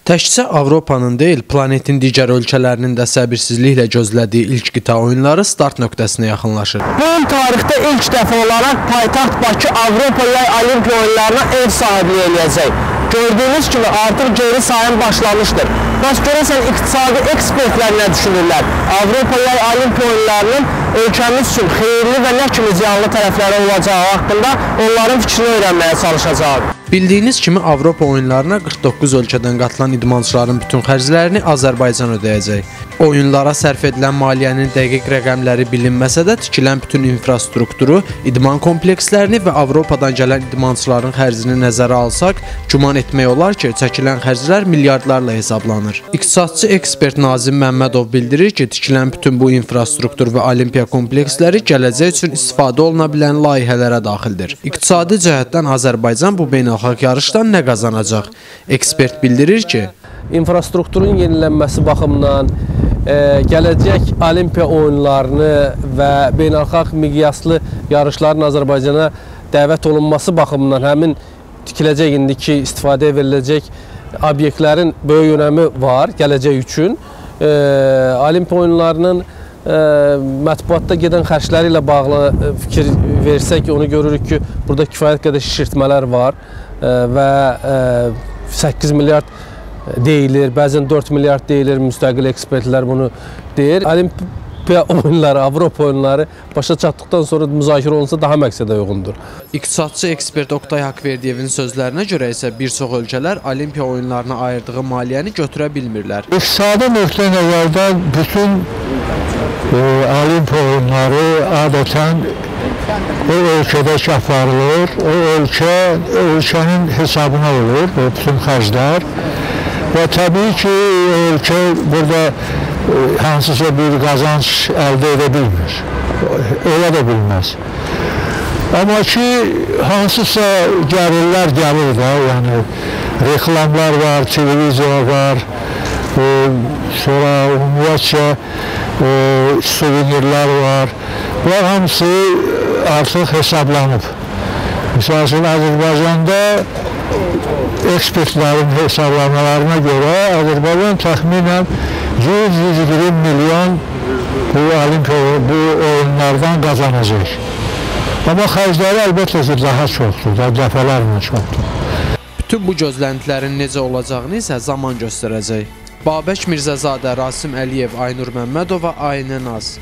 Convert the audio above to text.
Təkcə Avropanın deyil, planetin digər ölkələrinin də səbirsizliklə gözlədiyi ilk qita oyunları start nöqtəsinə yaxınlaşır. Bu il tarixdə ilk dəfə olaraq paytaxt Bakı Avropa Yay Olimpiya oyunlarına ev sahibliyi eləyəcək. Gördüyünüz kimi artıq geri sayım başlamışdır. Bəs görəsən iqtisadi ekspertlər nə düşünürlər? Avropa Yay Olimpiya oyunlarının ölkəmiz üçün xeyirli və nə kimi ziyanlı tərəfləri olacağı haqqında onların fikrini öyrənməyə çalışacağıq. Bildiyiniz kimi Avropa oyunlarına 49 ölkədən qatılan idmançıların bütün xərclərini Azərbaycan ödəyəcək. Oyunlara sərf edilən maliyyənin dəqiq rəqəmləri bilinməsə də tikilən bütün infrastrukturu, idman komplekslərini və Avropadan gələn idmançıların xərcini nəzərə alsaq, güman etmək olar ki, çəkilən xərclər milyardlarla hesablanır. İqtisadçı ekspert Nazim Məmmədov bildirir ki, tikilən bütün bu infrastruktur və olimpiya kompleksləri gələcək üçün istifadə oluna bilən layihələrə daxildir. İqtisadi cəhətdən Azərbaycan bu beynəlxalq yarışdan nə qazanacaq? Ekspert bildirir ki, infrastrukturun yenilənməsi baxımından gələcək olimpiya oyunlarını və beynəlxalq miqyaslı yarışların Azərbaycana dəvət olunması baxımından həmin tikiləcək indiki istifadəyə veriləcək obyektlərin böyük önəmi var gələcək üçün. Olimpiya oyunlarının mətbuatda gedən xərcləri ilə bağlı fikir versək, onu görürük ki, burada kifayət qədər şişirtmələr var və 8 milyard deyilir, bəzən 4 milyard deyilir, müstəqil ekspertlər bunu deyir. Olimpiya oyunları, Avropa oyunları başa çatdıqdan sonra müzakirə olunsa daha məqsədə uyğundur. İqtisadçı ekspert Oktay Haqverdiyevin sözlərinə görə isə bir çox ölkələr olimpiya oyunlarına ayırdığı maliyyəni götürə bilmirlər. İqtisadi nöqteyi-nəzərdən bütün olimpiya oyunları adətən o ölkədə aparılır, o ölkənin hesabına olur, bütün xərclər. Və təbii ki, ölkə burada hansısa bir qazanc əldə edə bilmir, ola da bilməz. Amma ki, hansısa gəlirlər gəlir də, yəni reklamlar var, televiziya var, sonra ümumiyyətcə suvenirlər var və hamısı artıq hesablanıb. Misal üçün, Azərbaycanda ekspertlərin hesablamalarına görə Azərbaycan təxminən 100-120 milyon bu oyunlardan qazanacaq. Amma xərcləri əlbəttə ki, daha çoxdur, dəfələrlə çoxdur. Bütün bu gözləntilərin necə olacağını isə zaman göstərəcək. Babək Mirzəzadə, Rasim Əliyev, Aynur Məmmədova, Aynə Naz.